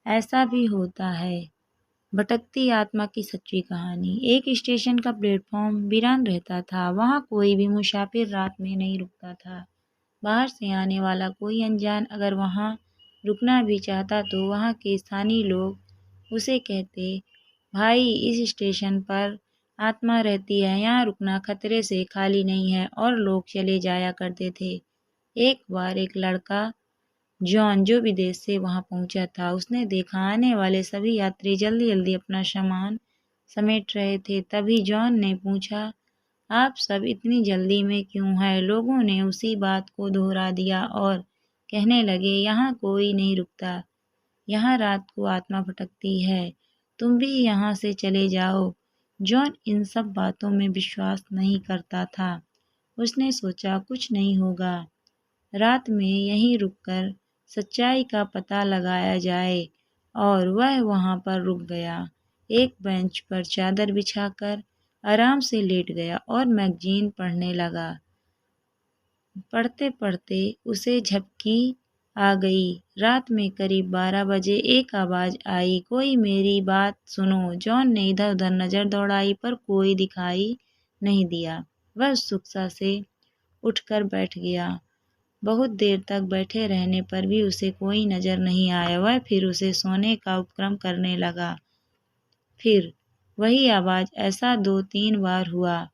ऐसा भी होता है। भटकती आत्मा की सच्ची कहानी। एक स्टेशन का प्लेटफॉर्म वीरान रहता था। वहाँ कोई भी मुसाफिर रात में नहीं रुकता था। बाहर से आने वाला कोई अनजान अगर वहाँ रुकना भी चाहता तो वहाँ के स्थानीय लोग उसे कहते, भाई इस स्टेशन पर आत्मा रहती है, यहाँ रुकना खतरे से खाली नहीं है, और लोग चले जाया करते थे। एक बार एक लड़का जॉन जो विदेश से वहां पहुंचा था, उसने देखा आने वाले सभी यात्री जल्दी जल्दी अपना सामान समेट रहे थे। तभी जॉन ने पूछा, आप सब इतनी जल्दी में क्यों हैं? लोगों ने उसी बात को दोहरा दिया और कहने लगे, यहाँ कोई नहीं रुकता, यहाँ रात को आत्मा भटकती है, तुम भी यहाँ से चले जाओ। जॉन इन सब बातों में विश्वास नहीं करता था। उसने सोचा कुछ नहीं होगा, रात में यहीं रुककर सच्चाई का पता लगाया जाए, और वह वहां पर रुक गया। एक बेंच पर चादर बिछाकर आराम से लेट गया और मैगजीन पढ़ने लगा। पढ़ते पढ़ते उसे झपकी आ गई। रात में करीब 12 बजे एक आवाज आई, कोई मेरी बात सुनो। जॉन ने इधर उधर नजर दौड़ाई पर कोई दिखाई नहीं दिया। वह उत्सुकता से उठकर बैठ गया। बहुत देर तक बैठे रहने पर भी उसे कोई नजर नहीं आया। वह फिर उसे सोने का उपक्रम करने लगा। फिर वही आवाज, ऐसा 2-3 बार हुआ।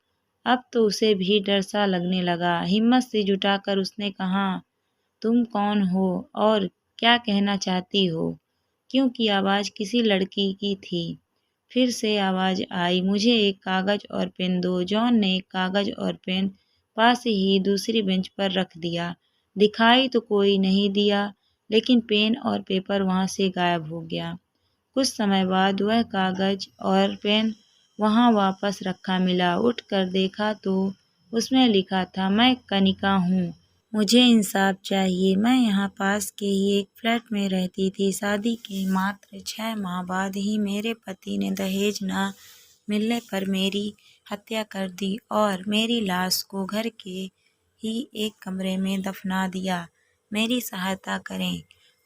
अब तो उसे भी डर सा लगने लगा। हिम्मत से जुटाकर उसने कहा, तुम कौन हो और क्या कहना चाहती हो? क्योंकि आवाज किसी लड़की की थी। फिर से आवाज आई, मुझे एक कागज और पेन दो। जॉन ने एक कागज और पेन पास ही दूसरी बेंच पर रख दिया। दिखाई तो कोई नहीं दिया, लेकिन पेन और पेपर वहां से गायब हो गया। कुछ समय बाद वह कागज और पेन वहां वापस रखा मिला। उठकर देखा तो उसमें लिखा था, मैं कनिका हूँ, मुझे इंसाफ चाहिए। मैं यहाँ पास के ही एक फ्लैट में रहती थी। शादी के मात्र 6 माह बाद ही मेरे पति ने दहेज न मिलने पर मेरी हत्या कर दी और मेरी लाश को घर के ही एक कमरे में दफना दिया। मेरी सहायता करें।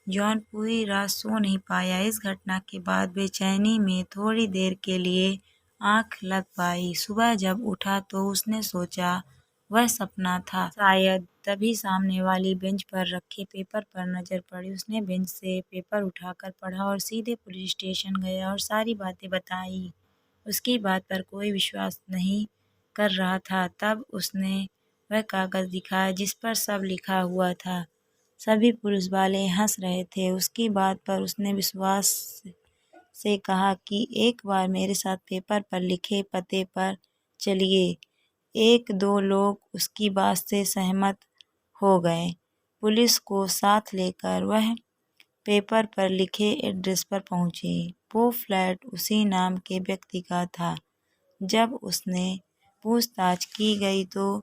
जॉन पूरी रात सो नहीं पाया। इस घटना के बाद बेचैनी में थोड़ी देर के लिए आंख लग पाई। सुबह जब उठा तो उसने सोचा वह सपना था शायद। तभी सामने वाली बेंच पर रखे पेपर पर नजर पड़ी। उसने बेंच से पेपर उठाकर पढ़ा और सीधे पुलिस स्टेशन गया और सारी बातें बताई। उसकी बात पर कोई विश्वास नहीं कर रहा था। तब उसने वह कागज दिखाया जिस पर सब लिखा हुआ था। सभी पुलिस वाले हंस रहे थे। उसकी बात पर उसने विश्वास से कहा कि एक बार मेरे साथ पेपर पर लिखे पते पर चलिए। 1-2 लोग उसकी बात से सहमत हो गए। पुलिस को साथ लेकर वह पेपर पर लिखे एड्रेस पर पहुंचे। वो फ्लैट उसी नाम के व्यक्ति का था। जब उसने पूछताछ की गई तो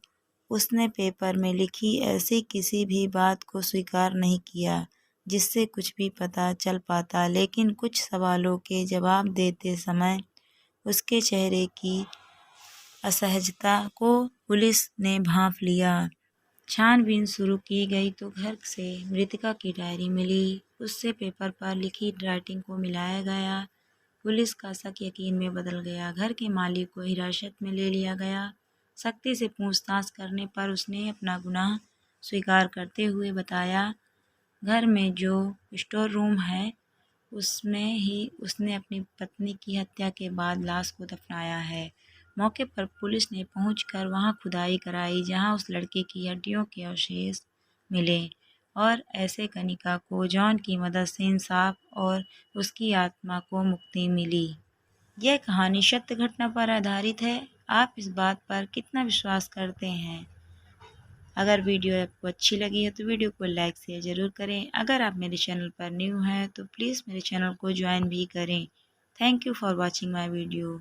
उसने पेपर में लिखी ऐसी किसी भी बात को स्वीकार नहीं किया जिससे कुछ भी पता चल पाता, लेकिन कुछ सवालों के जवाब देते समय उसके चेहरे की असहजता को पुलिस ने भांप लिया। छानबीन शुरू की गई तो घर से मृतका की डायरी मिली। उससे पेपर पर लिखी राइटिंग को मिलाया गया। पुलिस का शक यकीन में बदल गया। घर के मालिक को हिरासत में ले लिया गया। सख्ती से पूछताछ करने पर उसने अपना गुनाह स्वीकार करते हुए बताया, घर में जो स्टोर रूम है उसमें ही उसने अपनी पत्नी की हत्या के बाद लाश को दफनाया है। मौके पर पुलिस ने पहुंचकर वहां खुदाई कराई जहां उस लड़के की हड्डियों के अवशेष मिले, और ऐसे कनिका को जॉन की मदद से इंसाफ और उसकी आत्मा को मुक्ति मिली। यह कहानी सत्य घटना पर आधारित है। आप इस बात पर कितना विश्वास करते हैं? अगर वीडियो आपको अच्छी लगी है तो वीडियो को लाइक शेयर ज़रूर करें। अगर आप मेरे चैनल पर न्यू हैं तो प्लीज़ मेरे चैनल को ज्वाइन भी करें। Thank you for watching my video.